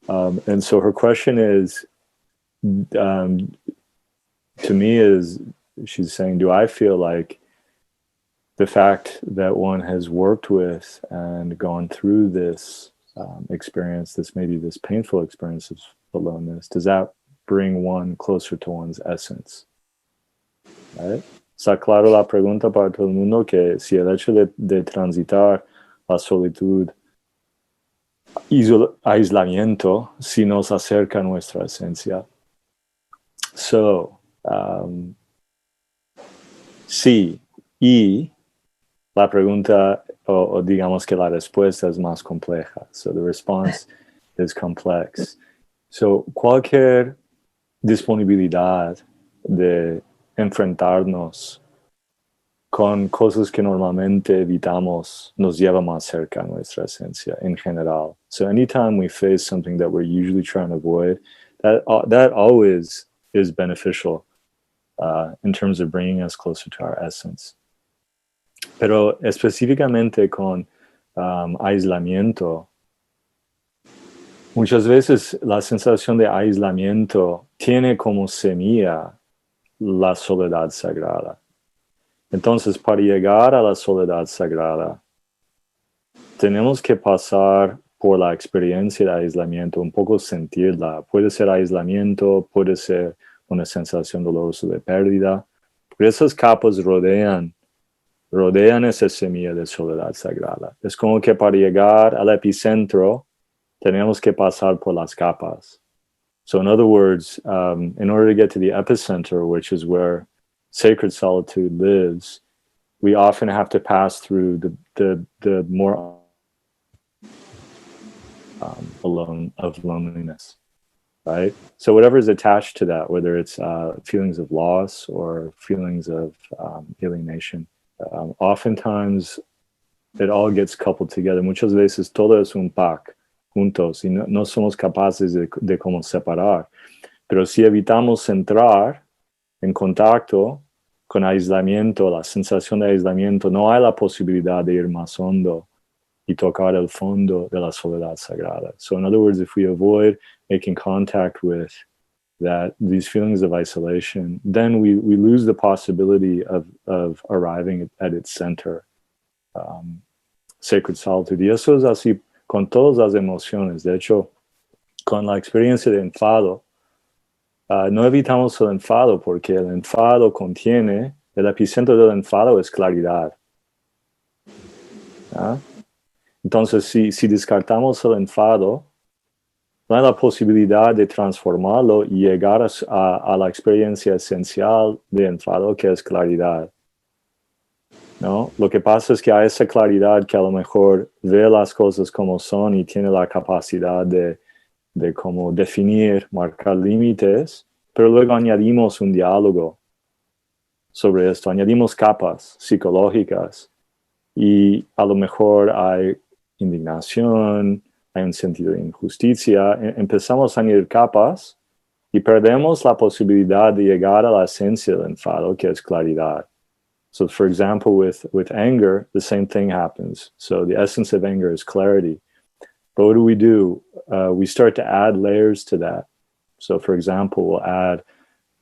And so her question is, um, to me, is she's saying, do I feel like the fact that one has worked with and gone through this experience, this maybe this painful experience of aloneness, does that bring one closer to one's essence? Right? Está claro la pregunta para todo el mundo que si el hecho de transitar la solitud, aislamiento, si nos acerca a nuestra esencia. So, sí, y la pregunta, o digamos que la respuesta es más compleja. So the response is complex. So cualquier disponibilidad de enfrentarnos con cosas que normalmente evitamos nos lleva más cerca a nuestra esencia en general. So anytime we face something that we're usually trying to avoid, that always is beneficial in terms of bringing us closer to our essence. Pero específicamente con aislamiento, muchas veces la sensación de aislamiento tiene como semilla la soledad sagrada. Entonces, para llegar a la soledad sagrada, tenemos que pasar por la experiencia de aislamiento, un poco sentirla. Puede ser aislamiento, puede ser una sensación dolorosa de pérdida. Pero esas capas rodean esa semilla de soledad sagrada. Es como que para llegar al epicentro, tenemos que pasar por las capas. So in other words, in order to get to the epicenter, which is where sacred solitude lives, we often have to pass through the more of loneliness, right? So whatever is attached to that, whether it's feelings of loss or feelings of alienation, oftentimes it all gets coupled together. Muchas veces todo es un pack juntos y no somos capaces de cómo separar. Pero si evitamos entrar en contacto con aislamiento, la sensación de aislamiento, no hay la posibilidad de ir más hondo y tocar el fondo de la soledad sagrada. So in other words, if we avoid making contact with these feelings of isolation, then we lose the possibility of arriving at its center, sacred solitude. Y eso es así con todas las emociones. De hecho, con la experiencia de enfado, no evitamos el enfado porque el enfado contiene, el epicentro del enfado es claridad. ¿Ah? Entonces, si descartamos el enfado, no hay la posibilidad de transformarlo y llegar a la experiencia esencial de enfado, que es claridad. ¿No? Lo que pasa es que hay esa claridad que a lo mejor ve las cosas como son y tiene la capacidad de cómo definir, marcar límites, pero luego añadimos un diálogo sobre esto, añadimos capas psicológicas y a lo mejor hay indignación, hay un sentido de injusticia, empezamos a añadir capas y perdemos la posibilidad de llegar a la esencia del enfado, que es claridad. So for example, with anger, the same thing happens. So the essence of anger is clarity. But what do? We start to add layers to that. So for example, we'll add a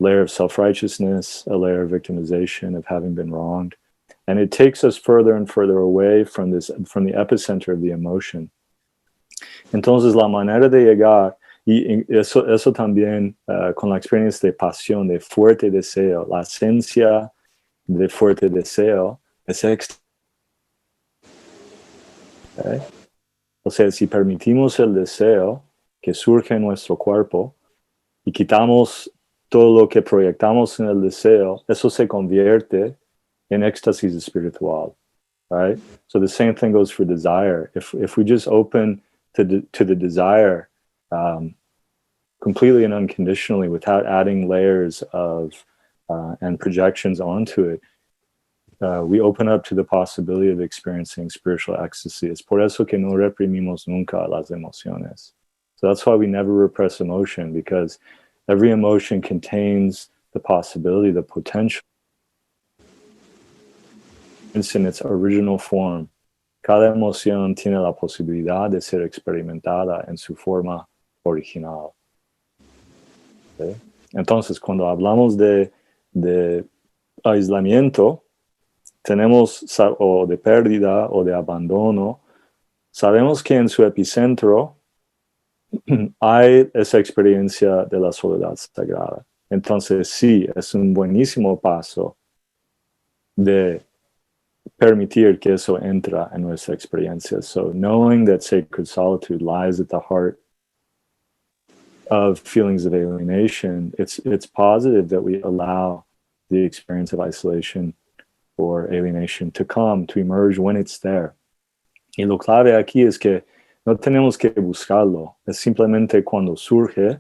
layer of self-righteousness, a layer of victimization, of having been wronged. And it takes us further and further away from the epicenter of the emotion. Entonces la manera de llegar, y eso también con la experiencia de pasión, de fuerte deseo, la esencia de fuerte deseo es ¿okay? O sea, si permitimos el deseo que surge en nuestro cuerpo y quitamos todo lo que proyectamos en el deseo, eso se convierte en éxtasis espiritual, right? So the same thing goes for desire. If we just open to the desire completely and unconditionally without adding layers of and projections onto it, we open up to the possibility of experiencing spiritual ecstasy. Es por eso que no reprimimos nunca las emociones. So that's why we never repress emotion, because every emotion contains the possibility, the potential. It's in its original form. Cada emoción tiene la posibilidad de ser experimentada en su forma original. ¿Sí? Entonces, cuando hablamos de aislamiento, tenemos, o de pérdida o de abandono, sabemos que en su epicentro hay esa experiencia de la soledad sagrada. Entonces, sí, es un buenísimo paso de permitir que eso entra en nuestra experiencia. So, knowing that sacred solitude lies at the heart of feelings of alienation, it's positive that we allow the experience of isolation or alienation to come, to emerge when it's there. Y lo clave aquí es que no tenemos que buscarlo, es simplemente cuando surge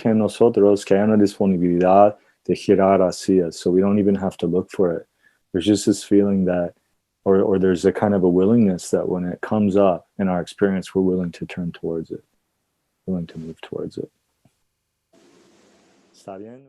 en nosotros que hay una disponibilidad de girar hacia. So we don't even have to look for it. There's just this feeling that, or there's a kind of a willingness that when it comes up in our experience, we're willing to turn towards it, willing to move towards it. ¿Está bien?